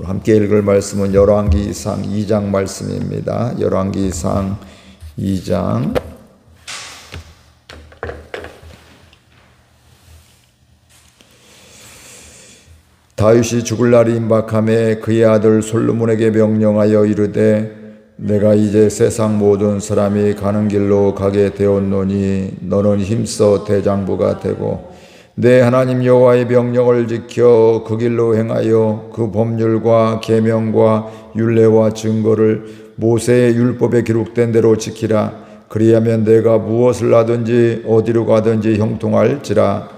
함께 읽을 말씀은 열왕기상 2장 말씀입니다. 열왕기상 2장 다윗이 죽을 날이 임박함에 그의 아들 솔로몬에게 명령하여 이르되 내가 이제 세상 모든 사람이 가는 길로 가게 되었노니 너는 힘써 대장부가 되고 내 하나님 여호와의 명령을 지켜 그 길로 행하여 그 법률과 계명과 율례와 증거를 모세의 율법에 기록된 대로 지키라. 그리하면 내가 무엇을 하든지 어디로 가든지 형통할지라.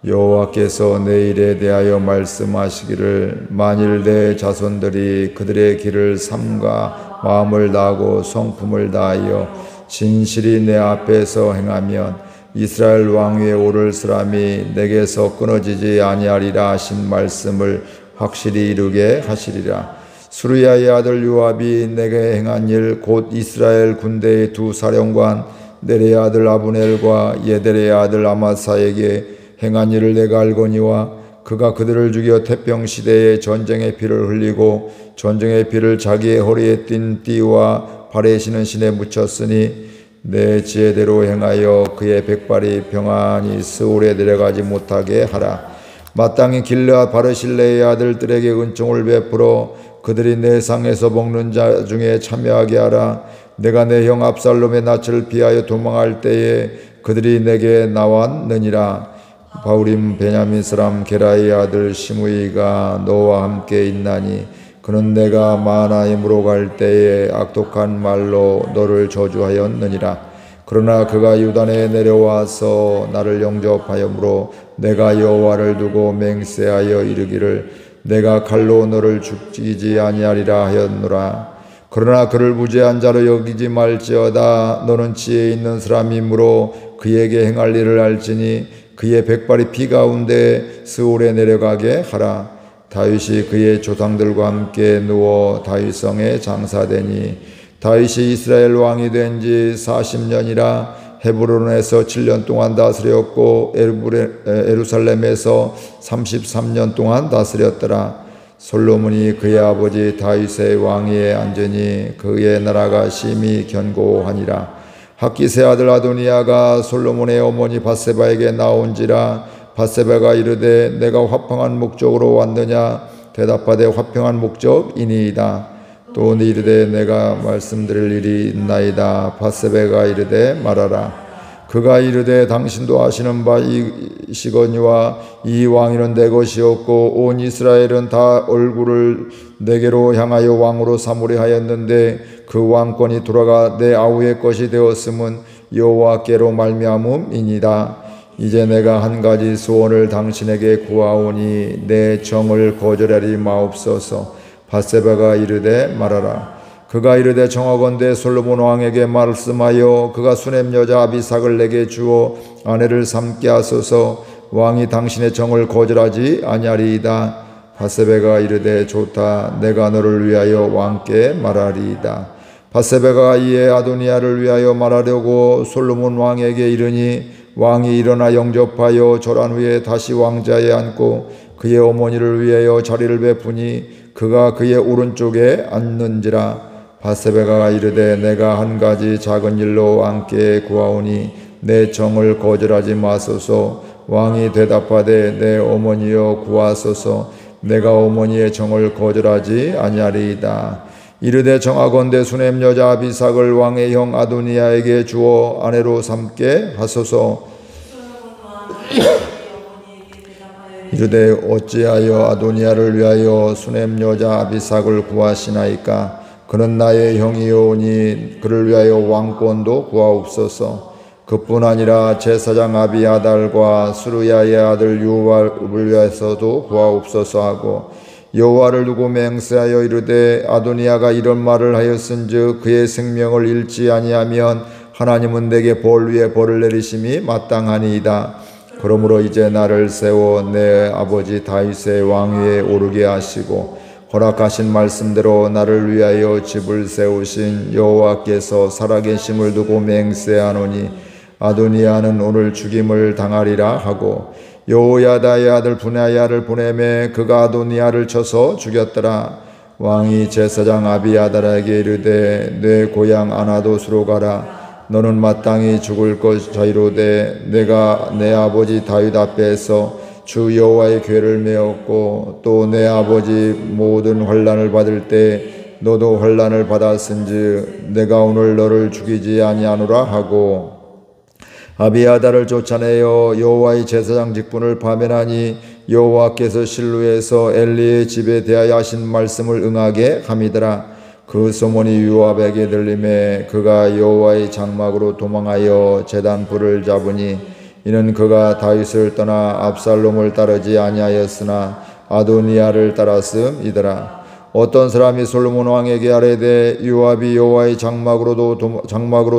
여호와께서 내 일에 대하여 말씀하시기를 만일 내 자손들이 그들의 길을 삼가 마음을 다하고 성품을 다하여 진실이 내 앞에서 행하면 이스라엘 왕위에 오를 사람이 내게서 끊어지지 아니하리라 하신 말씀을 확실히 이루게 하시리라. 수르야의 아들 요압이 내게 행한 일 곧 이스라엘 군대의 두 사령관 네레의 아들 아브넬과 예델의 아들 아마사에게 행한 일을 내가 알거니와 그가 그들을 죽여 태평시대에 전쟁의 피를 흘리고 전쟁의 피를 자기의 허리에 띤 띠와 발에 신은 신에 묻혔으니 내 지혜대로 행하여 그의 백발이 평안히 스올에 내려가지 못하게 하라. 마땅히 길르앗 바르실레의 아들들에게 은총을 베풀어 그들이 내 상에서 먹는 자 중에 참여하게 하라. 내가 내 형 압살롬의 낯을 피하여 도망할 때에 그들이 내게 나왔느니라. 바울임 베냐민 사람 게라의 아들 시므이가 너와 함께 있나니 그는 내가 마하나임으로 갈 때에 악독한 말로 너를 저주하였느니라. 그러나 그가 유단에 내려와서 나를 영접하여므로 내가 여호와를 두고 맹세하여 이르기를 내가 칼로 너를 죽이지 아니하리라 하였노라. 그러나 그를 무죄한 자로 여기지 말지어다. 너는 지혜 있는 사람이므로 그에게 행할 일을 알지니 그의 백발이 피 가운데 스올에 내려가게 하라. 다윗이 그의 조상들과 함께 누워 다윗성에 장사되니 다윗이 이스라엘 왕이 된 지 40년이라 헤브론에서 7년 동안 다스렸고 예루살렘에서 33년 동안 다스렸더라. 솔로몬이 그의 아버지 다윗의 왕위에 앉으니 그의 나라가 심히 견고하니라. 학기스의 아들 아도니아가 솔로몬의 어머니 밧세바에게 나온지라. 밧세바가 이르되 내가 화평한 목적으로 왔느냐. 대답하되 화평한 목적이니이다. 또 이르되 내가 말씀드릴 일이 있나이다. 밧세바가 이르되 말하라. 그가 이르되 당신도 아시는 바이시거니와 이 왕위는 내 것이었고 온 이스라엘은 다 얼굴을 내게로 향하여 왕으로 삼으려 하였는데 그 왕권이 돌아가 내 아우의 것이 되었음은 여호와께로 말미암음이니이다. 이제 내가 한 가지 소원을 당신에게 구하오니 내 정을 거절하리 마옵소서. 밧세바가 이르되 말하라. 그가 이르되 청하건대 솔로몬 왕에게 말씀하여 그가 수넴 여자 아비삭을 내게 주어 아내를 삼게 하소서. 왕이 당신의 정을 거절하지 아니하리이다. 밧세바가 이르되 좋다. 내가 너를 위하여 왕께 말하리이다. 밧세바가 이에 아도니아를 위하여 말하려고 솔로몬 왕에게 이르니 왕이 일어나 영접하여 절한 후에 다시 왕자에 앉고 그의 어머니를 위하여 자리를 베푸니 그가 그의 오른쪽에 앉는지라. 밧세바가 이르되 내가 한 가지 작은 일로 왕께 구하오니 내 정을 거절하지 마소서. 왕이 대답하되 내 어머니여 구하소서. 내가 어머니의 정을 거절하지 아니하리이다. 이르되 정하건대 수넴 여자 아비삭을 왕의 형 아도니아에게 주어 아내로 삼게 하소서. 이르되 어찌하여 아도니아를 위하여 수넴 여자 아비삭을 구하시나이까. 그는 나의 형이오니 그를 위하여 왕권도 구하옵소서. 그뿐 아니라 제사장 아비아달과 수르야의 아들 요압을 위해서도 구하옵소서 하고 여호와를 두고 맹세하여 이르되 아도니아가 이런 말을 하였은즉 그의 생명을 잃지 아니하면 하나님은 내게 벌 위에 벌을 내리심이 마땅하니이다. 그러므로 이제 나를 세워 내 아버지 다윗의 왕위에 오르게 하시고 허락하신 말씀대로 나를 위하여 집을 세우신 여호와께서 살아계심을 두고 맹세하노니 아도니아는 오늘 죽임을 당하리라 하고 여호야다의 아들 분하야를 보내매 그가 아도니아를 쳐서 죽였더라. 왕이 제사장 아비아달에게 이르되 내 고향 아나도스로 가라. 너는 마땅히 죽을 것이로되 내가 내 아버지 다윗 앞에서 주 여호와의 궤를 메었고 또 내 아버지 모든 환난을 받을 때 너도 환난을 받았은즉 내가 오늘 너를 죽이지 아니하노라 하고 아비아달을 쫓아내어 여호와의 제사장 직분을 파면하니 여호와께서 실로에서 엘리의 집에 대하여 하신 말씀을 응하게 함이더라. 그 소문이 요압에게 들림에 그가 여호와의 장막으로 도망하여 제단 불을 잡으니 이는 그가 다윗을 떠나 압살롬을 따르지 아니하였으나 아도니아를 따랐음이더라. 어떤 사람이 솔로몬 왕에게 아뢰되 요압이 여호와의 장막으로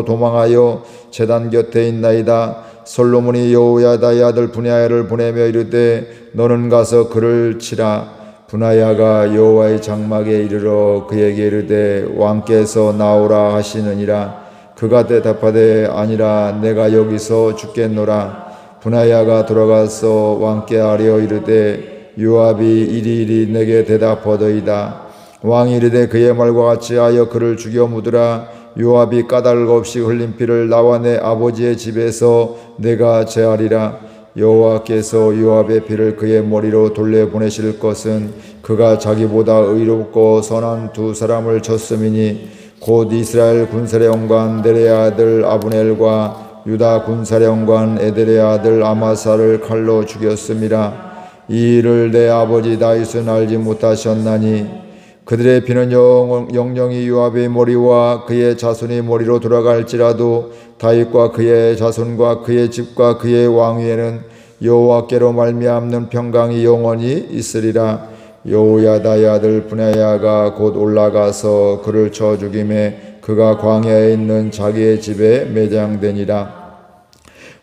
도망하여 제단 곁에 있나이다. 솔로몬이 여호야다의 아들 분야야를 보내며 이르되 너는 가서 그를 치라. 분하야가 여호와의 장막에 이르러 그에게 이르되 왕께서 나오라 하시느니라. 그가 대답하되 아니라 내가 여기서 죽겠노라. 분하야가 돌아가서 왕께 아뢰어 이르되 요압이 이리이리 내게 대답하더이다. 왕이 이르되 그의 말과 같이 하여 그를 죽여 묻으라. 요압이 까닭 없이 흘린 피를 나와 내 아버지의 집에서 내가 제하리라. 여호와께서 요압의 피를 그의 머리로 돌려보내실 것은 그가 자기보다 의롭고 선한 두 사람을 쳤음이니 곧 이스라엘 군사령관 넬의 아들 아브넬과 유다 군사령관 에델의 아들 아마사를 칼로 죽였음이라. 이 일을 내 아버지 다윗은 알지 못하셨나니 그들의 피는 영영이 요압의 머리와 그의 자손의 머리로 돌아갈지라도 다윗과 그의 자손과 그의 집과 그의 왕위에는 여호와께로 말미암는 평강이 영원히 있으리라. 여호야다의 아들 분야야가 곧 올라가서 그를 쳐 죽임에 그가 광야에 있는 자기의 집에 매장되니라.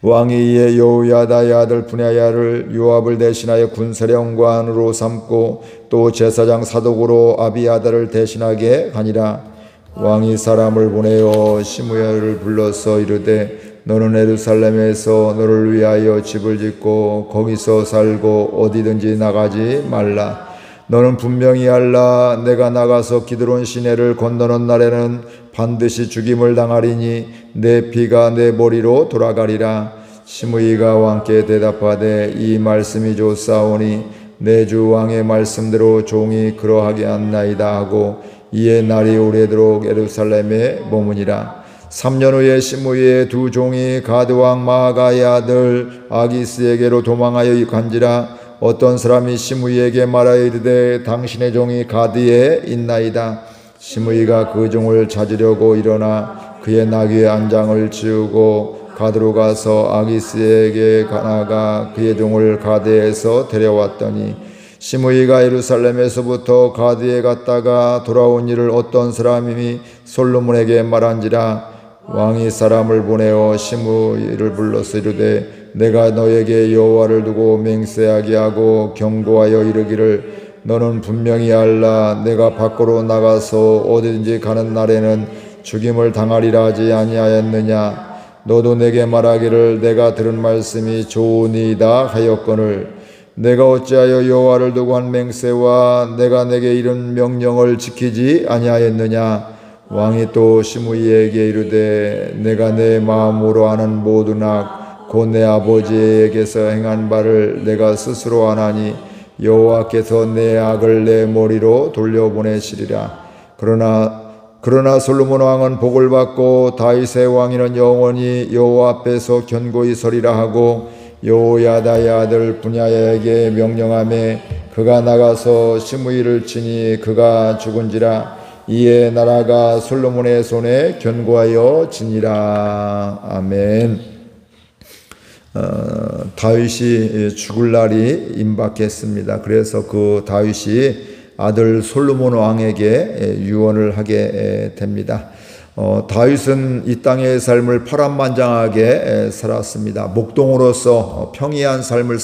왕이 이에 여호야다의 아들 분야야를 요압을 대신하여 군사령관으로 삼고 또 제사장 사독으로 아비아달을 대신하게 하니라. 왕이 사람을 보내어 시므야를 불러서 이르되 너는 예루살렘에서 너를 위하여 집을 짓고 거기서 살고 어디든지 나가지 말라. 너는 분명히 알라. 내가 나가서 기드론 시내를 건너는 날에는 반드시 죽임을 당하리니 내 피가 내 머리로 돌아가리라. 시므이가 왕께 대답하되 이 말씀이 좋사오니 내 주 왕의 말씀대로 종이 그러하게 한나이다 하고 이에 날이 오래도록 예루살렘에 머무니라. 3년 후에 시므이의 두 종이 가드 왕 마아가의 아들 아기스에게로 도망하여 간지라. 어떤 사람이 시므이에게 말하여 이르되 당신의 종이 가드에 있나이다. 시므이가 그 종을 찾으려고 일어나 그의 나귀의 안장을 치우고 가드로 가서 아기스에게 나가 그의 종을 가드에서 데려왔더니 시므이가 예루살렘에서부터 가드에 갔다가 돌아온 일을 어떤 사람이 솔로몬에게 말한지라. 왕이 사람을 보내어 시므이를 불러서 이르되 내가 너에게 여호와를 두고 맹세하게 하고 경고하여 이르기를 너는 분명히 알라. 내가 밖으로 나가서 어디든지 가는 날에는 죽임을 당하리라 하지 아니하였느냐. 너도 내게 말하기를 내가 들은 말씀이 좋으니이다 하였거늘 내가 어찌하여 여호와를 두고 한 맹세와 내가 내게 이른 명령을 지키지 아니하였느냐. 왕이 또 시므이에게 이르되 내가 내 마음으로 하는 모든 악 곧 내 아버지에게서 행한 바를 내가 스스로 하나니 여호와께서 내 악을 내 머리로 돌려보내시리라. 그러나 솔로몬 왕은 복을 받고 다윗의 왕위는 영원히 여호와 앞에서 견고히 서리라 하고 여호야다의 아들 분야야에게 명령하매 그가 나가서 시므이를 치니 그가 죽은지라. 이에 나라가 솔로몬의 손에 견고하여 지니라. 아멘. 다윗이 죽을 날이 임박했습니다. 그래서 그 다윗이 아들 솔로몬 왕에게 유언을 하게 됩니다. 다윗은 이 땅의 삶을 파란만장하게 살았습니다. 목동으로서 평이한 삶을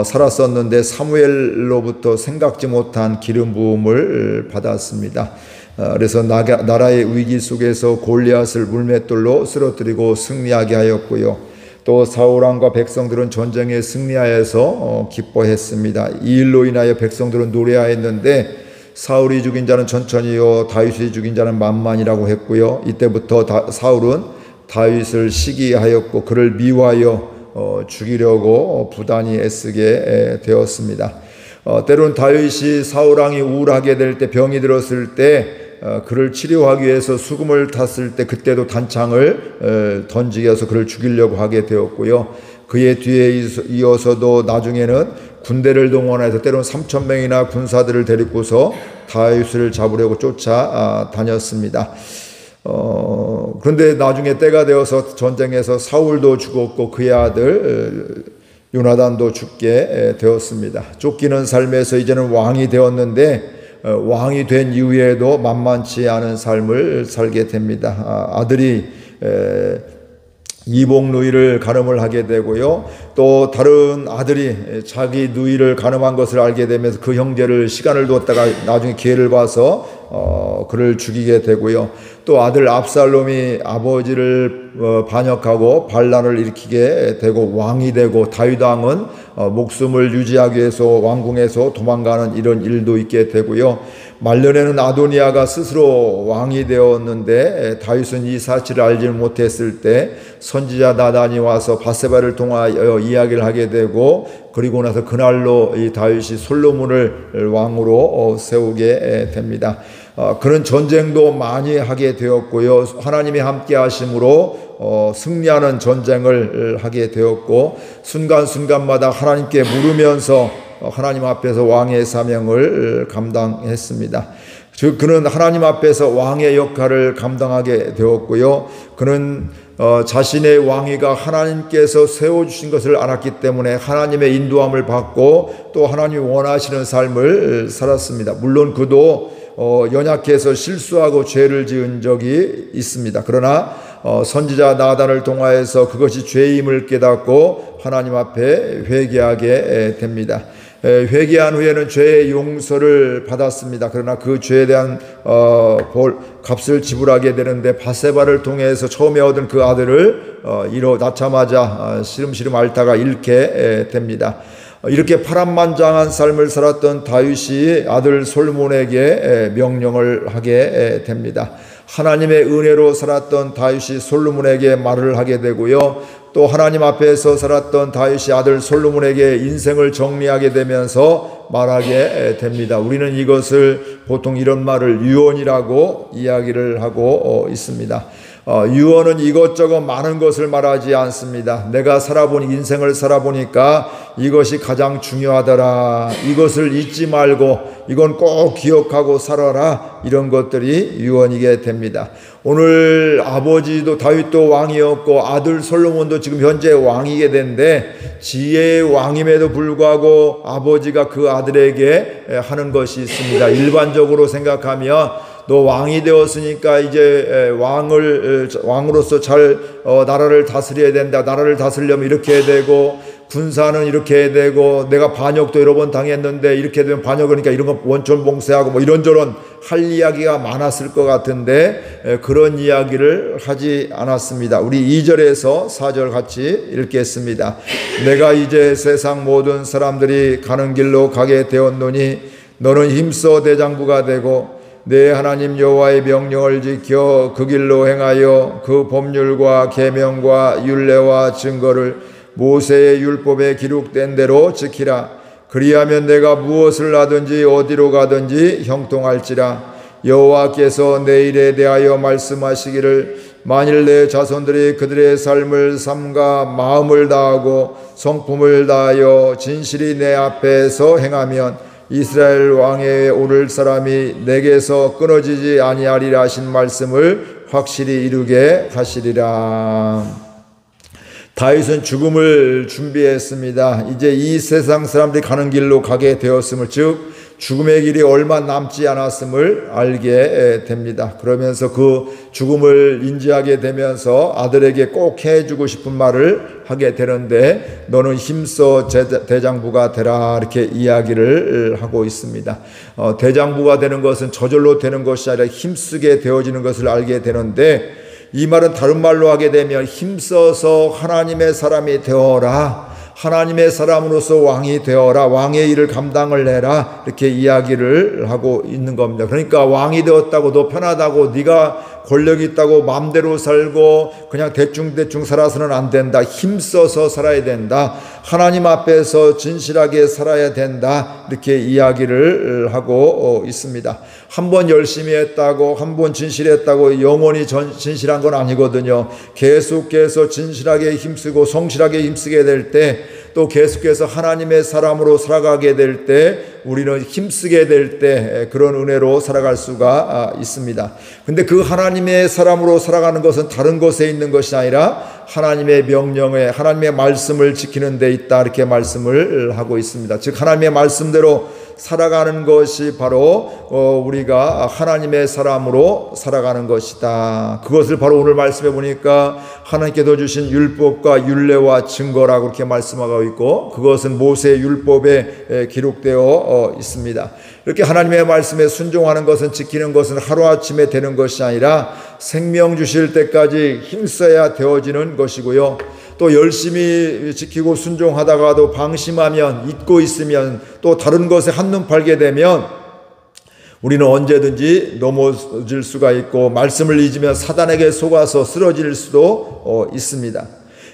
살았었는데 사무엘로부터 생각지 못한 기름 부음을 받았습니다. 그래서 나라의 위기 속에서 골리앗을 물맷돌로 쓰러뜨리고 승리하게 하였고요. 또 사울왕과 백성들은 전쟁에 승리하여서 기뻐했습니다. 이 일로 인하여 백성들은 노래하였는데 사울이 죽인 자는 천천히요 다윗이 죽인 자는 만만이라고 했고요. 이때부터 사울은 다윗을 시기하였고 그를 미워하여 죽이려고 부단히 애쓰게 되었습니다. 때론 다윗이 사울 왕이 우울하게 될 때, 병이 들었을 때 그를 치료하기 위해서 수금을 탔을 때 그때도 단창을 던지게 해서 그를 죽이려고 하게 되었고요. 그의 뒤에 이어서도 나중에는 군대를 동원해서 때론 3,000명이나 군사들을 데리고서 다윗을 잡으려고 쫓아다녔습니다. 그런데 나중에 때가 되어서 전쟁에서 사울도 죽었고 그의 아들 요나단도 죽게 되었습니다. 쫓기는 삶에서 이제는 왕이 되었는데 왕이 된 이후에도 만만치 않은 삶을 살게 됩니다. 아들이 이복 누이를 간음을 하게 되고요. 또 다른 아들이 자기 누이를 간음한 것을 알게 되면서 그 형제를 시간을 두었다가 나중에 기회를 봐서 그를 죽이게 되고요. 또 아들 압살롬이 아버지를 반역하고 반란을 일으키게 되고 왕이 되고 다윗 왕은 목숨을 유지하기 위해서 왕궁에서 도망가는 이런 일도 있게 되고요. 말년에는 아도니아가 스스로 왕이 되었는데 다윗은 이 사실을 알지 못했을 때 선지자 나단이 와서 바세바를 통하여 이야기를 하게 되고, 그리고 나서 그날로 이 다윗이 솔로몬을 왕으로 세우게 됩니다. 그런 전쟁도 많이 하게 되었고요. 하나님이 함께 하심으로 승리하는 전쟁을 하게 되었고, 순간순간마다 하나님께 물으면서 하나님 앞에서 왕의 사명을 감당했습니다. 즉 그는 하나님 앞에서 왕의 역할을 감당하게 되었고요. 그는 자신의 왕위가 하나님께서 세워주신 것을 알았기 때문에 하나님의 인도함을 받고 또 하나님이 원하시는 삶을 살았습니다. 물론 그도 연약해서 실수하고 죄를 지은 적이 있습니다. 그러나 선지자 나단을 통하여서 그것이 죄임을 깨닫고 하나님 앞에 회개하게 됩니다. 회개한 후에는 죄의 용서를 받았습니다. 그러나 그 죄에 대한 값을 지불하게 되는데 바세바를 통해서 처음에 얻은 그 아들을 낳자마자 시름시름 앓다가 잃게 됩니다. 이렇게 파란만장한 삶을 살았던 다윗이 아들 솔로몬에게 명령을 하게 됩니다. 하나님의 은혜로 살았던 다윗이 솔로몬에게 말을 하게 되고요. 또 하나님 앞에서 살았던 다윗이 아들 솔로몬에게 인생을 정리하게 되면서 말하게 됩니다. 우리는 이것을 보통 이런 말을 유언이라고 이야기를 하고 있습니다. 유언은 이것저것 많은 것을 말하지 않습니다. 내가 인생을 살아보니까 이것이 가장 중요하더라. 이것을 잊지 말고 이건 꼭 기억하고 살아라. 이런 것들이 유언이게 됩니다. 오늘 아버지도 다윗도 왕이었고 아들 솔로몬도 지금 현재 왕이게 된데, 지혜의 왕임에도 불구하고 아버지가 그 아들에게 하는 것이 있습니다. 일반적으로 생각하면 너 왕이 되었으니까 이제 왕으로서 잘 나라를 다스려야 된다. 나라를 다스리려면 이렇게 해야 되고, 군사는 이렇게 해야 되고, 내가 반역도 여러 번 당했는데 이렇게 되면 반역이니까 이런 거 원천 봉쇄하고 뭐 이런저런 할 이야기가 많았을 것 같은데 그런 이야기를 하지 않았습니다. 우리 2절에서 4절 같이 읽겠습니다. 내가 이제 세상 모든 사람들이 가는 길로 가게 되었노니 너는 힘써 대장부가 되고 내 하나님 여호와의 명령을 지켜 그 길로 행하여 그 법률과 계명과 율례와 증거를 모세의 율법에 기록된 대로 지키라. 그리하면 내가 무엇을 하든지 어디로 가든지 형통할지라. 여호와께서 내 일에 대하여 말씀하시기를 만일 내 자손들이 그들의 삶을 삼가 마음을 다하고 성품을 다하여 진실이 내 앞에서 행하면 이스라엘 왕에 오를 사람이 내게서 끊어지지 아니하리라 하신 말씀을 확실히 이루게 하시리라. 다윗은 죽음을 준비했습니다. 이제 이 세상 사람들이 가는 길로 가게 되었음을, 즉 죽음의 길이 얼마 남지 않았음을 알게 됩니다. 그러면서 그 죽음을 인지하게 되면서 아들에게 꼭 해주고 싶은 말을 하게 되는데, 너는 힘써 대장부가 되라, 이렇게 이야기를 하고 있습니다. 대장부가 되는 것은 저절로 되는 것이 아니라 힘쓰게 되어지는 것을 알게 되는데, 이 말은 다른 말로 하게 되면 힘써서 하나님의 사람이 되어라, 하나님의 사람으로서 왕이 되어라, 왕의 일을 감당을 해라, 이렇게 이야기를 하고 있는 겁니다. 그러니까 왕이 되었다고 너 편하다고 네가 권력이 있다고 마음대로 살고 그냥 대충 살아서는 안 된다. 힘써서 살아야 된다. 하나님 앞에서 진실하게 살아야 된다. 이렇게 이야기를 하고 있습니다. 한번 열심히 했다고, 한번 진실했다고 영원히 진실한 건 아니거든요. 계속해서 진실하게 힘쓰고 성실하게 힘쓰게 될 때, 또 계속해서 하나님의 사람으로 살아가게 될 때, 우리는 힘쓰게 될 때 그런 은혜로 살아갈 수가 있습니다. 근데 그 하나님의 사람으로 살아가는 것은 다른 곳에 있는 것이 아니라 하나님의 명령에, 하나님의 말씀을 지키는 데 있다, 이렇게 말씀을 하고 있습니다. 즉 하나님의 말씀대로 살아가는 것이 바로 우리가 하나님의 사람으로 살아가는 것이다. 그것을 바로 오늘 말씀해 보니까 하나님께서 주신 율법과 율례와 증거라고 이렇게 말씀하고 있고, 그것은 모세의 율법에 기록되어 있습니다. 이렇게 하나님의 말씀에 순종하는 것은, 지키는 것은 하루아침에 되는 것이 아니라 생명 주실 때까지 힘써야 되어지는 것이고요. 또 열심히 지키고 순종하다가도 방심하면, 잊고 있으면, 또 다른 것에 한눈 팔게 되면 우리는 언제든지 넘어질 수가 있고, 말씀을 잊으면 사단에게 속아서 쓰러질 수도 있습니다.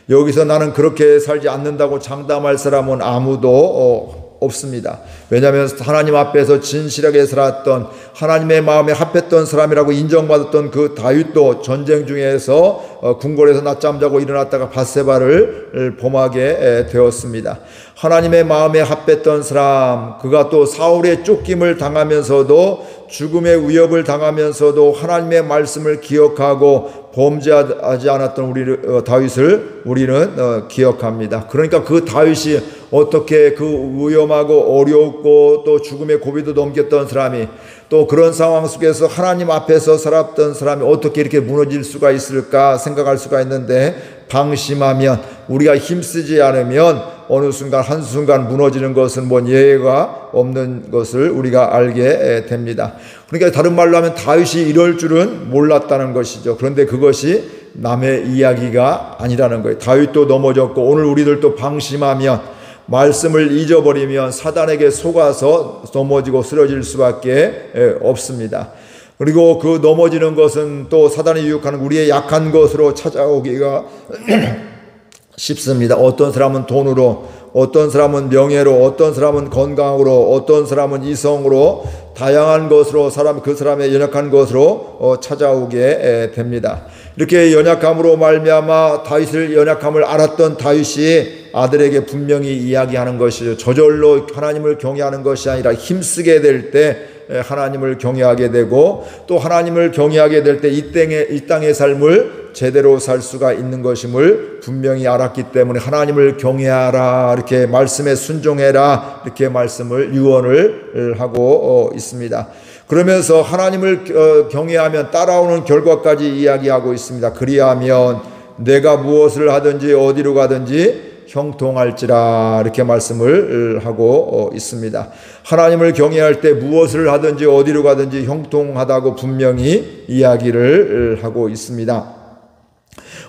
여기서 나는 그렇게 살지 않는다고 장담할 사람은 아무도 없습니다. 왜냐하면 하나님 앞에서 진실하게 살았던, 하나님의 마음에 합했던 사람이라고 인정받았던 그 다윗도 전쟁 중에서 궁궐에서 낮잠 자고 일어났다가 밧세바를 범하게 되었습니다. 하나님의 마음에 합했던 사람, 그가 또 사울의 쫓김을 당하면서도, 죽음의 위협을 당하면서도 하나님의 말씀을 기억하고 범죄하지 않았던 다윗을 우리는 기억합니다. 그러니까 그 다윗이 어떻게 그 위험하고 어렵고 또 죽음의 고비도 넘겼던 사람이, 또 그런 상황 속에서 하나님 앞에서 살았던 사람이 어떻게 이렇게 무너질 수가 있을까 생각할 수가 있는데, 방심하면, 우리가 힘쓰지 않으면 어느 순간 한순간 무너지는 것은 뭔 예외가 없는 것을 우리가 알게 됩니다. 그러니까 다른 말로 하면 다윗이 이럴 줄은 몰랐다는 것이죠. 그런데 그것이 남의 이야기가 아니라는 거예요. 다윗도 넘어졌고, 오늘 우리들도 방심하면, 말씀을 잊어버리면 사단에게 속아서 넘어지고 쓰러질 수밖에 없습니다. 그리고 그 넘어지는 것은 또 사단이 유혹하는 우리의 약한 것으로 찾아오기가 쉽습니다. 어떤 사람은 돈으로, 어떤 사람은 명예로, 어떤 사람은 건강으로, 어떤 사람은 이성으로, 다양한 것으로 그 사람의 연약한 것으로 찾아오게 됩니다. 이렇게 연약함으로 말미암아 다윗을 연약함을 알았던 다윗이 아들에게 분명히 이야기하는 것이죠. 저절로 하나님을 경외하는 것이 아니라 힘쓰게 될 때 하나님을 경외하게 되고, 또 하나님을 경외하게 될 때 이 땅의 삶을 제대로 살 수가 있는 것임을 분명히 알았기 때문에 하나님을 경외하라, 이렇게 말씀에 순종해라, 이렇게 말씀을 유언을 하고 있습니다. 그러면서 하나님을 경외하면 따라오는 결과까지 이야기하고 있습니다. 그리하면 내가 무엇을 하든지 어디로 가든지 형통할지라, 이렇게 말씀을 하고 있습니다. 하나님을 경외할 때 무엇을 하든지 어디로 가든지 형통하다고 분명히 이야기를 하고 있습니다.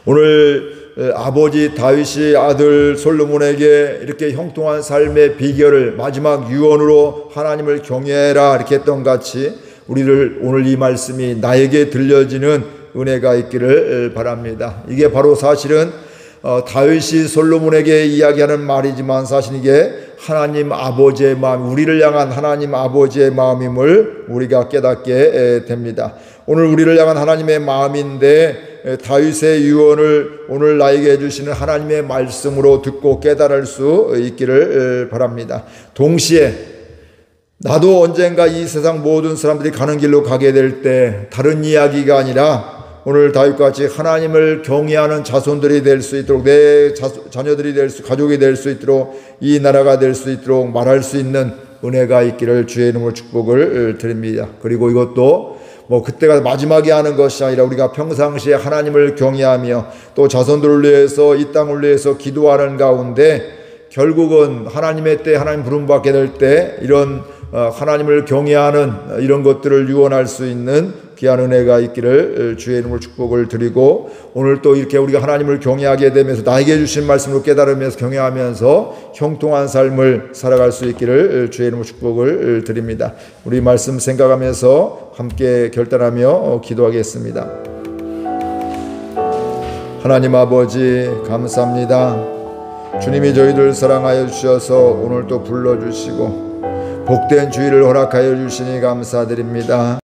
오늘 아버지 다윗이 아들 솔로몬에게 이렇게 형통한 삶의 비결을 마지막 유언으로 하나님을 경외해라 이렇게 했던 같이, 우리를 오늘 이 말씀이 나에게 들려지는 은혜가 있기를 바랍니다. 이게 바로 사실은 다윗이 솔로몬에게 이야기하는 말이지만, 사실 이게 하나님 아버지의 마음, 우리를 향한 하나님 아버지의 마음임을 우리가 깨닫게 됩니다. 오늘 우리를 향한 하나님의 마음인데, 다윗의 유언을 오늘 나에게 해주시는 하나님의 말씀으로 듣고 깨달을 수 있기를 바랍니다. 동시에 나도 언젠가 이 세상 모든 사람들이 가는 길로 가게 될 때 다른 이야기가 아니라 오늘 다윗같이 하나님을 경외하는 자손들이 될 수 있도록, 내 자녀들이 가족이 될 수 있도록, 이 나라가 될 수 있도록 말할 수 있는 은혜가 있기를 주의 이름으로 축복을 드립니다. 그리고 이것도 그때가 마지막에 하는 것이 아니라 우리가 평상시에 하나님을 경외하며 또 자손들을 위해서, 이 땅을 위해서 기도하는 가운데 결국은 하나님의 때 하나님 부름받게 될 때 이런 하나님을 경외하는 이런 것들을 유언할 수 있는 귀한 은혜가 있기를 주의 이름으로 축복을 드리고, 오늘 또 이렇게 우리가 하나님을 경외하게 되면서 나에게 주신 말씀으로 깨달으면서 경외하면서 형통한 삶을 살아갈 수 있기를 주의 이름으로 축복을 드립니다. 우리 말씀 생각하면서 함께 결단하며 기도하겠습니다. 하나님 아버지 감사합니다. 주님이 저희들 사랑하여 주셔서 오늘 또 불러주시고 복된 주일을 허락하여 주시니 감사드립니다.